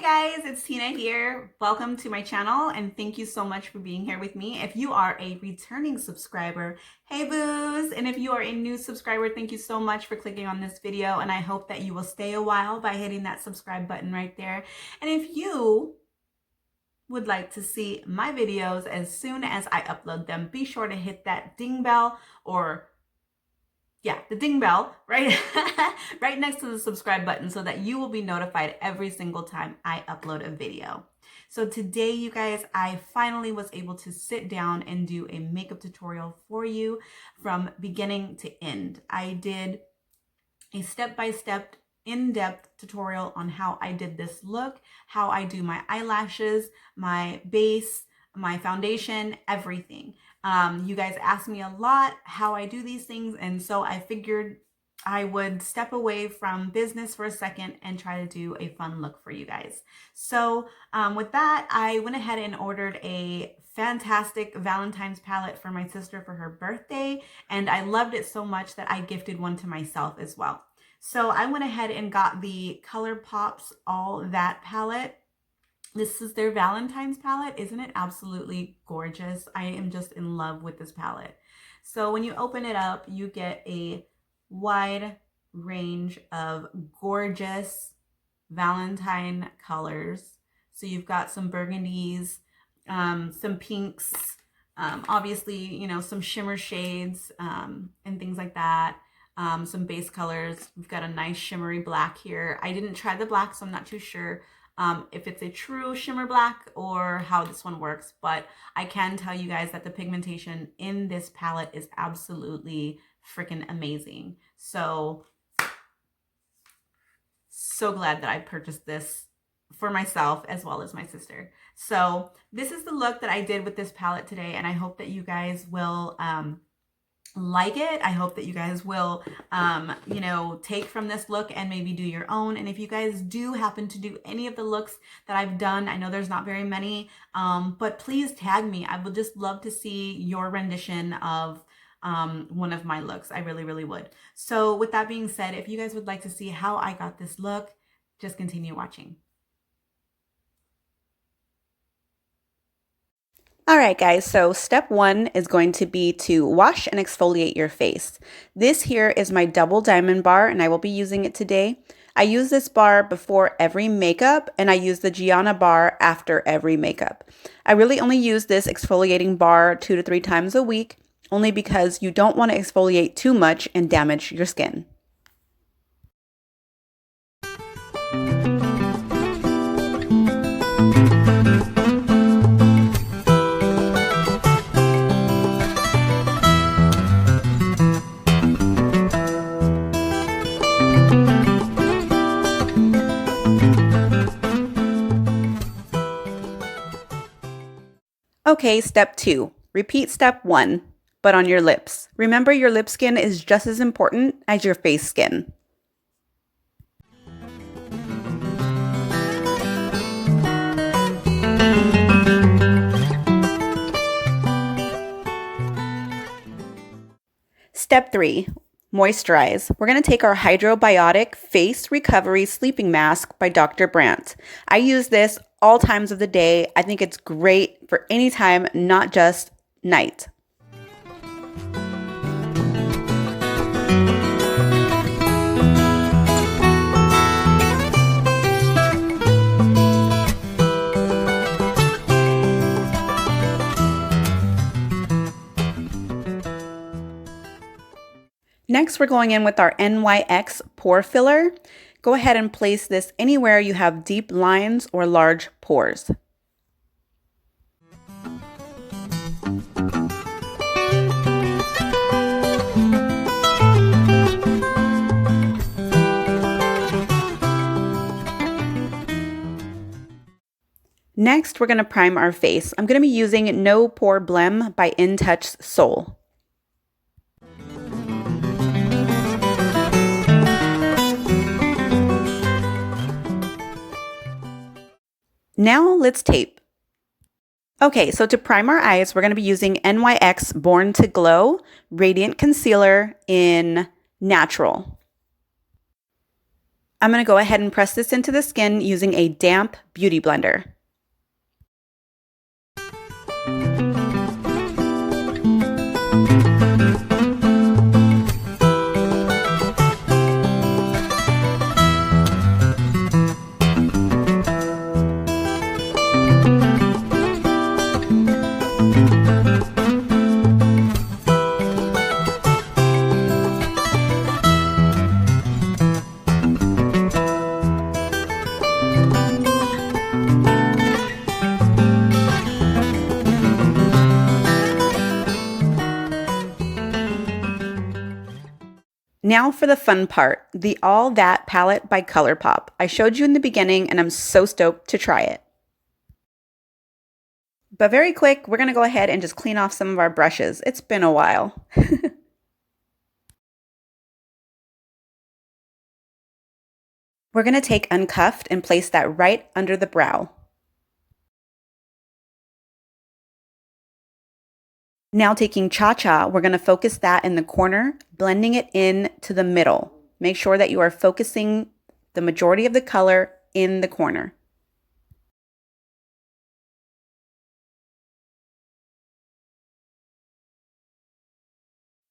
guys, it's Tina here. Welcome to my channel and thank you so much for being here with me. If you are a returning subscriber, hey boos! And if you are a new subscriber, thank you so much for clicking on this video, and I hope that you will stay a while by hitting that subscribe button right there. And if you would like to see my videos as soon as I upload them, be sure to hit that ding bell, or the ding bell right right next to the subscribe button, so that you will be notified every single time I upload a video. So today, you guys, I finally was able to sit down and do a makeup tutorial for you from beginning to end. I did a step-by-step in-depth tutorial on how I did this look, how I do my eyelashes, my base, my foundation, everything. You guys ask me a lot how I do these things, and so I figured I would step away from business for a second and try to do a fun look for you guys. So with that, I went ahead and ordered a fantastic Valentine's palette for my sister for her birthday, and I loved it so much that I gifted one to myself as well. So I went ahead and got the ColourPop All That palette. This is their Valentine's palette. Isn't it absolutely gorgeous? I am just in love with this palette. So when you open it up, you get a wide range of gorgeous Valentine colors. So you've got some burgundies, some pinks, obviously, you know, some shimmer shades and things like that. Some base colors. We've got a nice shimmery black here. I didn't try the black, so I'm not too sure if it's a true shimmer black or how this one works, but I can tell you guys that the pigmentation in this palette is absolutely freaking amazing. So glad that I purchased this for myself as well as my sister. So this is the look that I did with this palette today, and I hope that you guys will like it. I hope that you guys will, you know, take from this look and maybe do your own. And if you guys do happen to do any of the looks that I've done, I know there's not very many, but please tag me. I would just love to see your rendition of one of my looks. I really, really would. So with that being said, if you guys would like to see how I got this look, just continue watching. All right, guys, so step one is going to be to wash and exfoliate your face. This here is my double diamond bar, and I will be using it today. I use this bar before every makeup, and I use the Gianna bar after every makeup. I really only use this exfoliating bar 2 to 3 times a week, only because you don't want to exfoliate too much and damage your skin. Okay, step 2. Repeat step 1, but on your lips. Remember, your lip skin is just as important as your face skin. Step 3. Moisturize. We're going to take our Biotic Face Recovery Sleeping Mask by Dr. Brandt. I use this all times of the day. I think it's great for any time, not just night. Next, we're going in with our NYX Pore Filler. Go ahead and place this anywhere you have deep lines or large pores. Next, we're going to prime our face. I'm going to be using No Pore Blem by In Touch Soul. Now let's tape. Okay, so to prime our eyes, we're going to be using NYX Born to Glow Radiant Concealer in Natural. I'm going to go ahead and press this into the skin using a damp beauty blender. Now for the fun part, the All That palette by ColourPop. I showed you in the beginning and I'm so stoked to try it. But very quick, we're going to go ahead and just clean off some of our brushes. It's been a while. We're going to take Uncuffed and place that right under the brow. Now taking Cha Cha, we're going to focus that in the corner, blending it in to the middle. Make sure that you are focusing the majority of the color in the corner.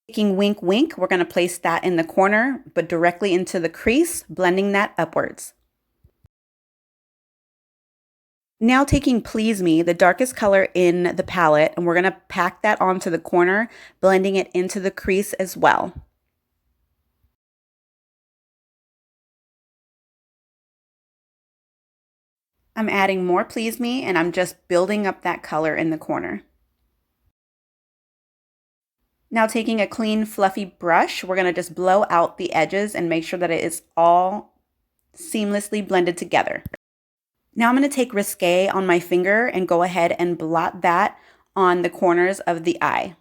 Taking Wink Wink, we're going to place that in the corner, but directly into the crease, blending that upwards. Now taking Please Me, the darkest color in the palette, and we're going to pack that onto the corner, blending it into the crease as well. I'm adding more Please Me, and I'm just building up that color in the corner. Now taking a clean, fluffy brush, we're going to just blow out the edges and make sure that it is all seamlessly blended together. Now I'm going to take Risque on my finger and go ahead and blot that on the corners of the eye.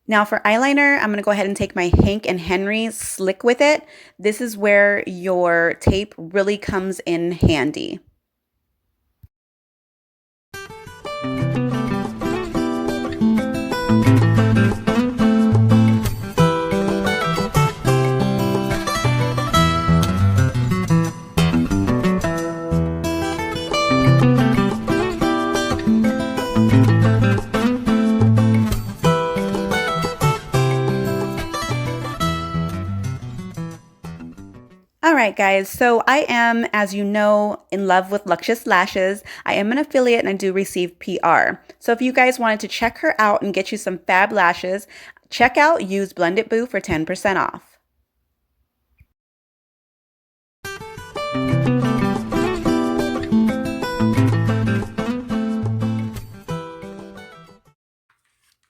Now for eyeliner, I'm going to go ahead and take my Hank and Henry Slick with It. This is where your tape really comes in handy. Alright guys, so I am, as you know, in love with LUXCIOUS lashes. I am an affiliate and I do receive PR. So if you guys wanted to check her out and get you some fab lashes, check out use Blended Boo for 10% off.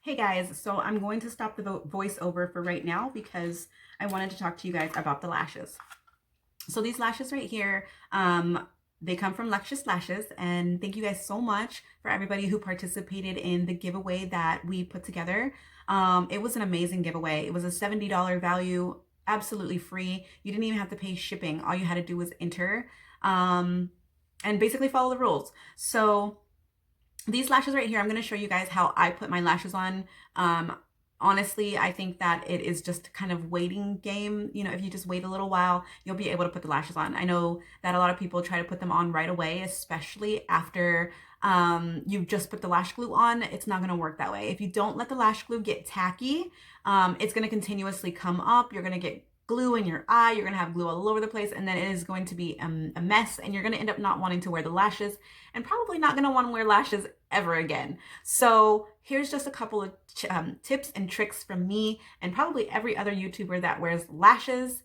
Hey guys, so I'm going to stop the voiceover for right now because I wanted to talk to you guys about the lashes. So these lashes right here, they come from LUXCIOUS Lashes, and thank you guys so much for everybody who participated in the giveaway that we put together. It was an amazing giveaway. It was a $70 value, absolutely free. You didn't even have to pay shipping. All you had to do was enter and basically follow the rules. So these lashes right here, I'm going to show you guys how I put my lashes on. Honestly, I think that it is just kind of waiting game. You know, if you just wait a little while, you'll be able to put the lashes on. I know that a lot of people try to put them on right away, especially after you've just put the lash glue on. It's not going to work that way. If you don't let the lash glue get tacky, it's going to continuously come up. You're going to get glue in your eye. You're going to have glue all over the place, and then it is going to be a mess, and you're going to end up not wanting to wear the lashes and probably not going to want to wear lashes ever again. So here's just a couple of tips and tricks from me and probably every other YouTuber that wears lashes.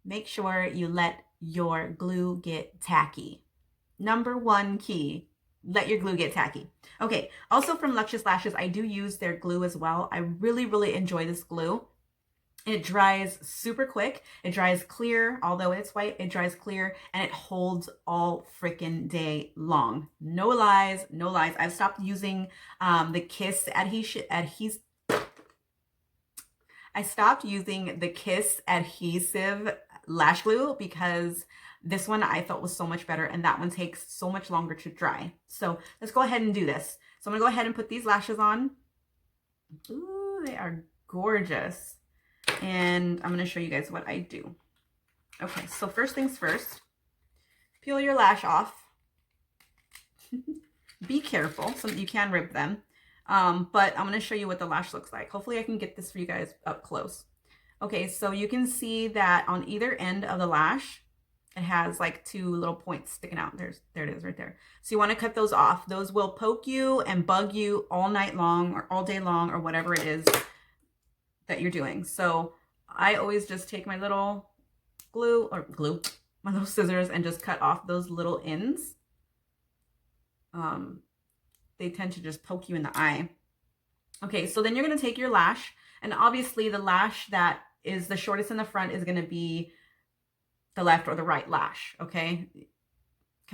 Make sure you let your glue get tacky. Number one key, let your glue get tacky. Okay, also from LUXCIOUS Lashes, I do use their glue as well. I really, really enjoy this glue. It dries super quick. It dries clear, although it's white, it dries clear, and it holds all freaking day long. No lies, no lies. I've stopped using the Kiss I stopped using the Kiss adhesive lash glue because this one I felt was so much better, and that one takes so much longer to dry. So let's go ahead and do this. So I'm gonna go ahead and put these lashes on. Ooh. Ooh, they are gorgeous. And I'm going to show you guys what I do. Okay, so first things first, peel your lash off. Be careful, so you can rip them. But I'm going to show you what the lash looks like. Hopefully I can get this for you guys up close. Okay, so you can see that on either end of the lash, it has like two little points sticking out. There it is right there. So you want to cut those off. Those will poke you and bug you all night long or all day long or whatever it is that you're doing. So I always just take my little my little scissors and just cut off those little ends. They tend to just poke you in the eye. Okay, so then you're going to take your lash, and obviously the lash that is the shortest in the front is going to be the left or the right lash. Okay,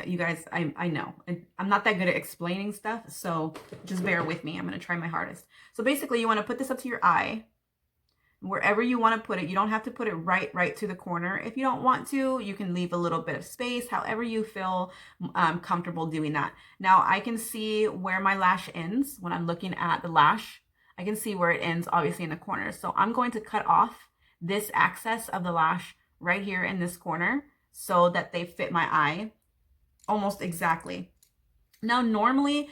you guys, I know I'm not that good at explaining stuff, so just bear with me. I'm going to try my hardest. So basically you want to put this up to your eye, wherever you want to put it. You don't have to put it right to the corner. If you don't want to, you can leave a little bit of space, however you feel comfortable doing that. Now I can see where my lash ends when I'm looking at the lash. I can see where it ends, obviously in the corner. So I'm going to cut off this access of the lash right here in this corner so that they fit my eye almost exactly. Now, normally,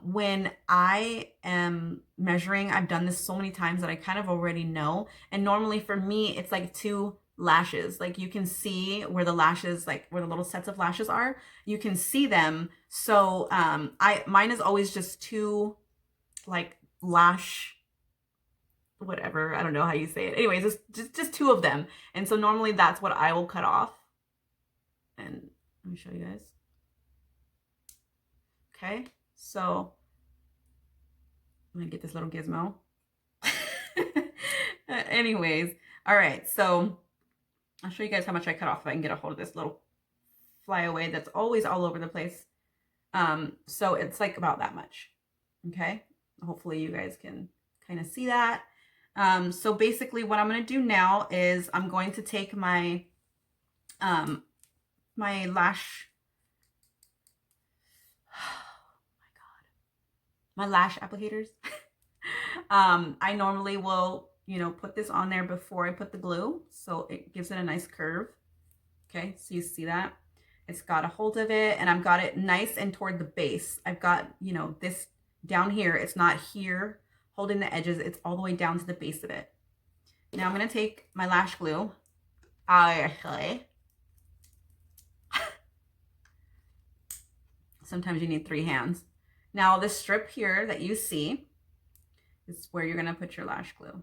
when I am measuring, I've done this so many times that I kind of already know. And normally for me, it's like 2 lashes. Like you can see where the lashes, like where the little sets of lashes are, you can see them. So mine is always just 2 like lash, whatever, I don't know how you say it. Anyways, it's just 2 of them. And so normally that's what I will cut off. And let me show you guys. Okay, so I'm gonna get this little gizmo. Anyways, all right, so I'll show you guys how much I cut off if I can get a hold of this little flyaway that's always all over the place. So it's like about that much. Okay, hopefully you guys can kind of see that. So basically what I'm gonna do now is I'm going to take my my lash, my lash applicators. I normally will, you know, put this on there before I put the glue, so it gives it a nice curve. Okay, so you see that? It's got a hold of it, and I've got it nice and toward the base. I've got, you know, this down here. It's not here holding the edges. It's all the way down to the base of it. Now I'm going to take my lash glue. Sometimes you need 3 hands. Now this strip here that you see is where you're gonna put your lash glue.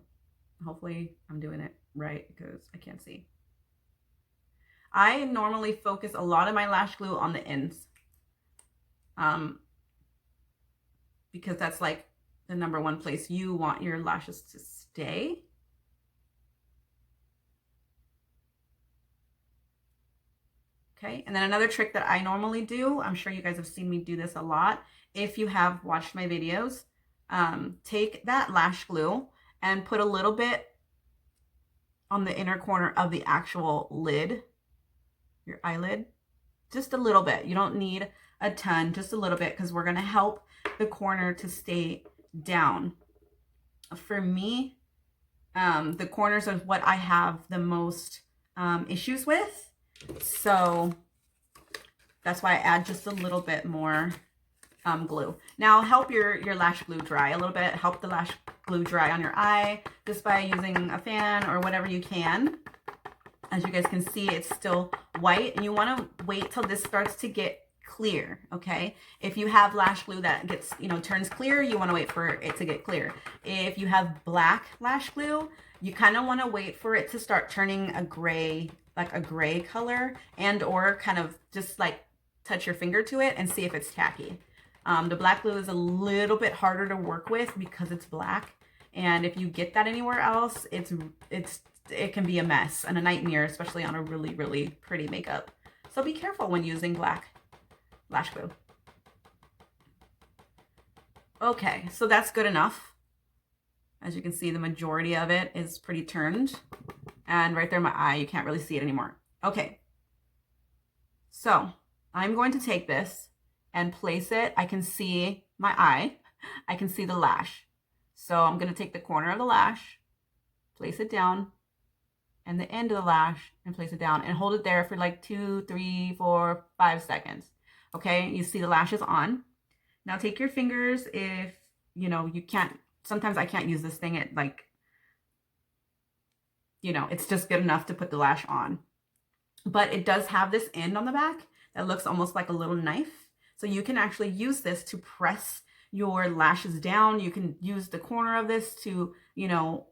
Hopefully I'm doing it right because I can't see. I normally focus a lot of my lash glue on the ends, because that's like the #1 place you want your lashes to stay. Okay, and then another trick that I normally do, I'm sure you guys have seen me do this a lot, if you have watched my videos, take that lash glue and put a little bit on the inner corner of the actual lid, your eyelid, just a little bit. You don't need a ton, just a little bit, because we're gonna help the corner to stay down. For me, the corners are what I have the most issues with, so that's why I add just a little bit more glue. Now help your lash glue dry a little bit. Help the lash glue dry on your eye just by using a fan or whatever you can. As you guys can see, it's still white, and you want to wait till this starts to get clear. Okay, if you have lash glue that gets, you know, turns clear, you want to wait for it to get clear. If you have black lash glue, you kind of want to wait for it to start turning a gray, like a gray color, and or kind of just like touch your finger to it and see if it's tacky. The black glue is a little bit harder to work with because it's black, and if you get that anywhere else, it can be a mess and a nightmare, especially on a really pretty makeup. So be careful when using black lash glue. Okay, so that's good enough. As you can see, the majority of it is pretty turned, and right there in my eye, you can't really see it anymore. Okay, so I'm going to take this and place it. I can see my eye. I can see the lash. So I'm going to take the corner of the lash, place it down, and the end of the lash, and place it down, and hold it there for like 2, 3, 4, 5 seconds. Okay, you see the lashes on. Now take your fingers, if you know you can't, sometimes I can't use this thing at like, you know, it's just good enough to put the lash on. But it does have this end on the back that looks almost like a little knife. So you can actually use this to press your lashes down. You can use the corner of this to, you know,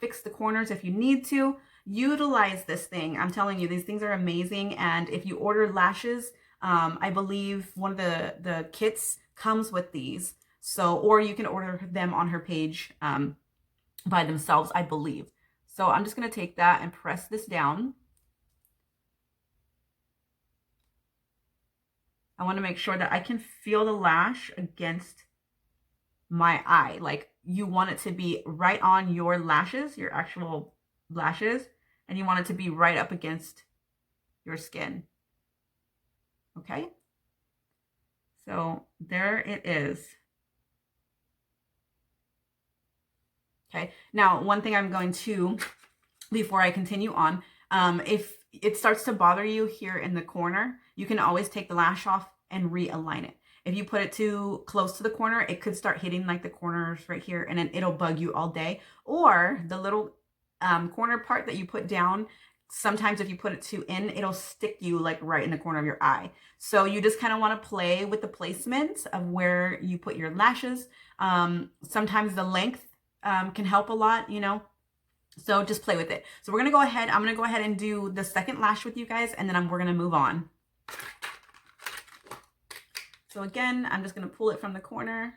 fix the corners if you need to. Utilize this thing. I'm telling you, these things are amazing. And if you order lashes, I believe one of the kits comes with these. So, or you can order them on her page by themselves, I believe. So I'm just going to take that and press this down. I want to make sure that I can feel the lash against my eye. Like, you want it to be right on your lashes, your actual lashes, and you want it to be right up against your skin. Okay? So there it is. Okay, now one thing I'm going to, before I continue on, if it starts to bother you here in the corner, you can always take the lash off and realign it. If you put it too close to the corner, it could start hitting like the corners right here, and then it'll bug you all day. Or the little corner part that you put down, sometimes if you put it too in, it'll stick you like right in the corner of your eye. So you just kind of want to play with the placement of where you put your lashes. Sometimes the length can help a lot, you know. So just play with it. So we're going to go ahead. I'm going to go ahead and do the second lash with you guys, and then we're going to move on. So again, I'm just going to pull it from the corner.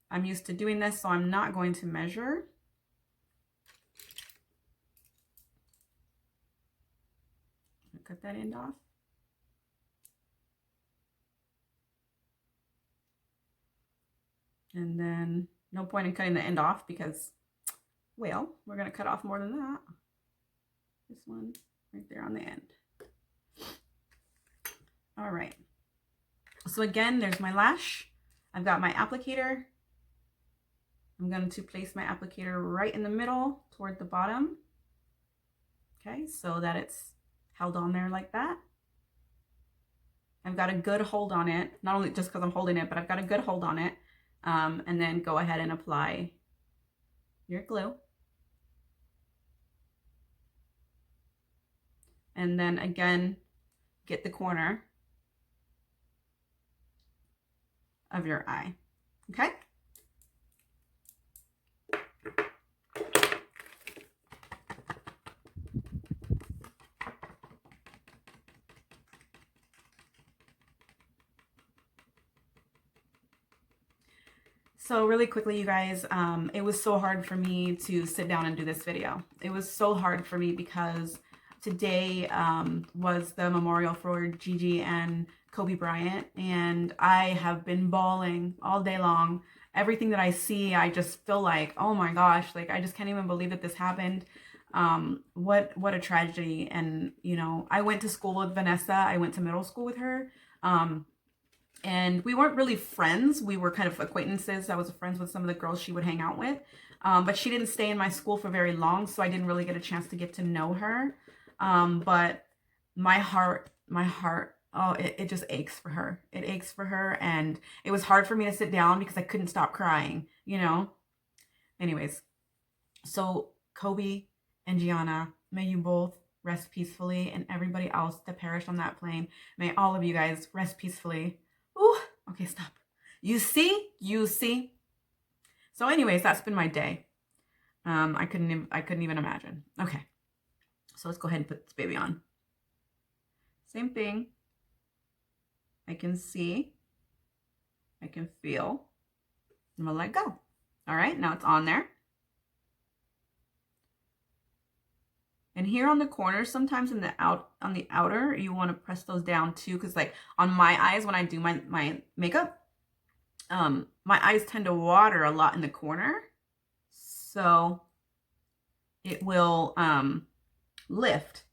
I'm used to doing this, so I'm not going to measure. Cut that end off. And then no point in cutting the end off because, well, we're going to cut off more than that. This one right there on the end. All right. So again, there's my lash. I've got my applicator. I'm going to place my applicator right in the middle toward the bottom. Okay, so that it's held on there like that. I've got a good hold on it, not only just because I'm holding it, but I've got a good hold on it. And then go ahead and apply your glue. And then again, get the corner of your eye. Okay? So really quickly, you guys, it was so hard for me to sit down and do this video. It was so hard for me because today was the memorial for Gigi and Kobe Bryant, and I have been bawling all day long. Everything that I see, I just feel like, oh my gosh, like I just can't even believe that this happened. What a tragedy. And you know, I went to school with Vanessa. I went to middle school with her. And we weren't really friends. We were kind of acquaintances. I was friends with some of the girls she would hang out with. But she didn't stay in my school for very long, so I didn't really get a chance to get to know her. But my heart, oh, it just aches for her. It aches for her. And it was hard for me to sit down because I couldn't stop crying, you know? Anyways, so Kobe and Gianna, may you both rest peacefully, and everybody else that perished on that plane, may all of you guys rest peacefully. Ooh, okay, stop. You see? So anyways, that's been my day. I couldn't even imagine. Okay. So let's go ahead and put this baby on. Same thing. I can see. I can feel. I'm gonna let go. All right, now it's on there. And here on the corners, sometimes on the outer, you want to press those down too, because like on my eyes, when I do my makeup, my eyes tend to water a lot in the corner, so it will lift.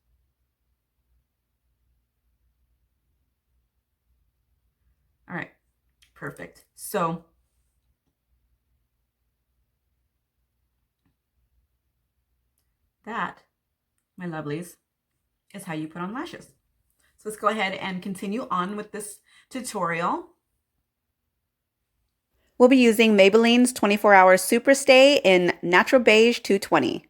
All right, Perfect. So that, my lovelies, is how you put on lashes. So let's go ahead and continue on with this tutorial. We'll be using Maybelline's 24-Hour Super Stay in Natural Beige 220.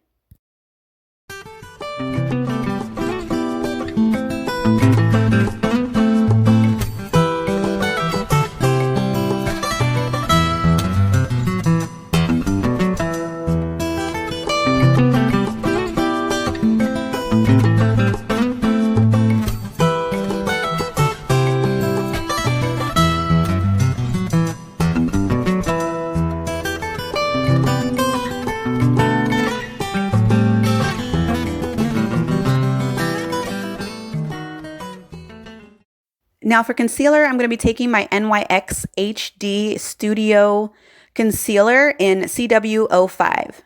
Now for concealer, I'm going to be taking my NYX HD Studio Concealer in CW05.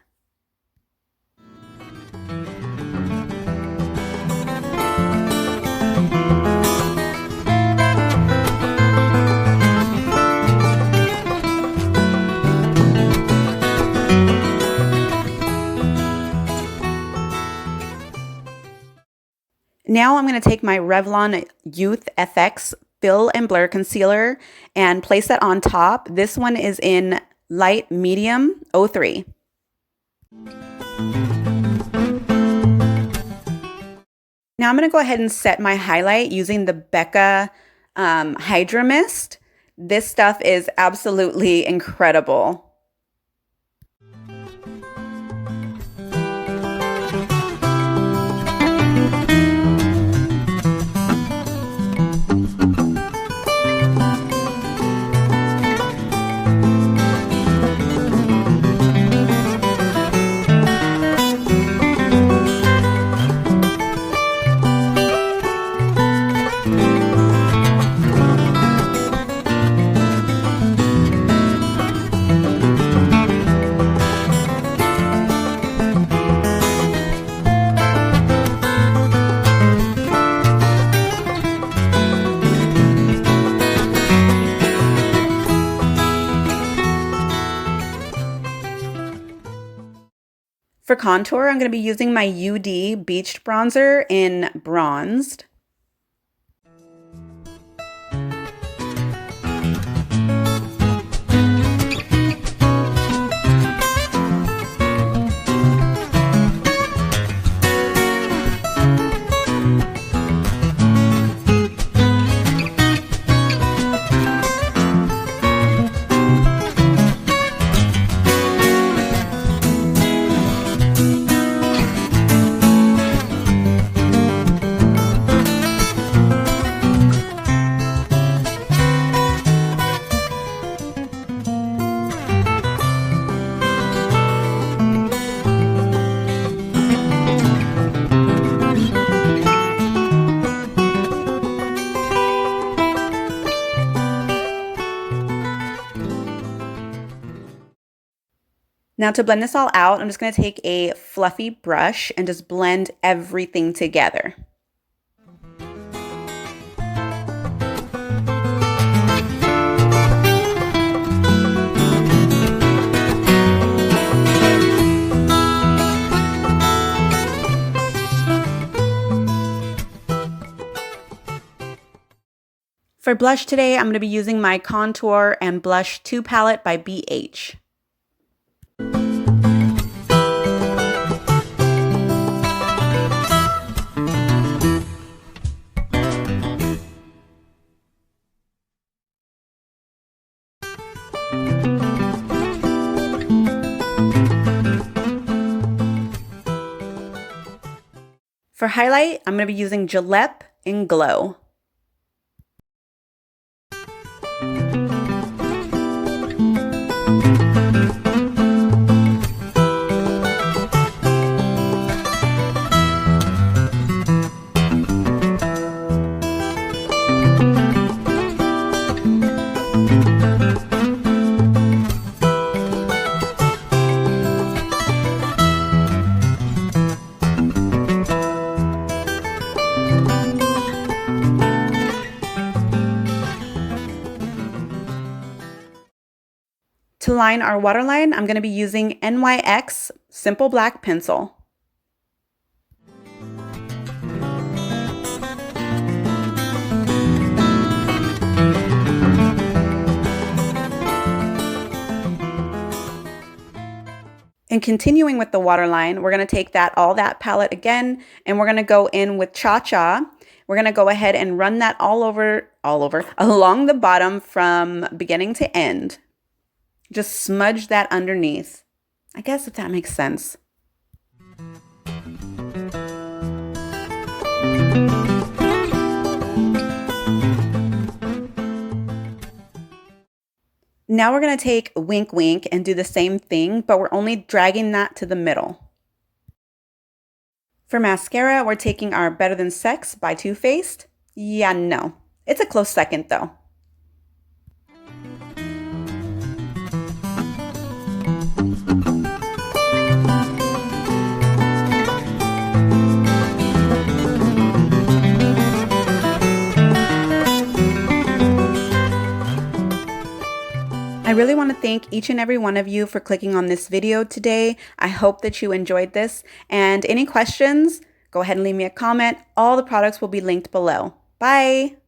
Now I'm going to take my Revlon Youth FX Fill and Blur Concealer and place that on top. This one is in Light Medium 03. Now I'm going to go ahead and set my highlight using the Becca Hydra Mist. This stuff is absolutely incredible. For contour, I'm going to be using my UD Beached Bronzer in Bronzed. Now to blend this all out, I'm just going to take a fluffy brush and just blend everything together. For blush today, I'm going to be using my Contour and Blush 2 palette by BH. For highlight, I'm going to be using Julep in Glow. To line our waterline, I'm going to be using NYX Simple Black Pencil. And continuing with the waterline, we're going to take that All That palette again, and we're going to go in with Cha Cha. We're going to go ahead and run that all over, along the bottom from beginning to end. Just smudge that underneath. I guess if that makes sense. Now we're going to take Wink Wink and do the same thing, but we're only dragging that to the middle. For mascara, we're taking our Better Than Sex by Too Faced. Yeah, no. It's a close second though. I really want to thank each and every one of you for clicking on this video today. I hope that you enjoyed this, and any questions, go ahead and leave me a comment. All the products will be linked below. Bye!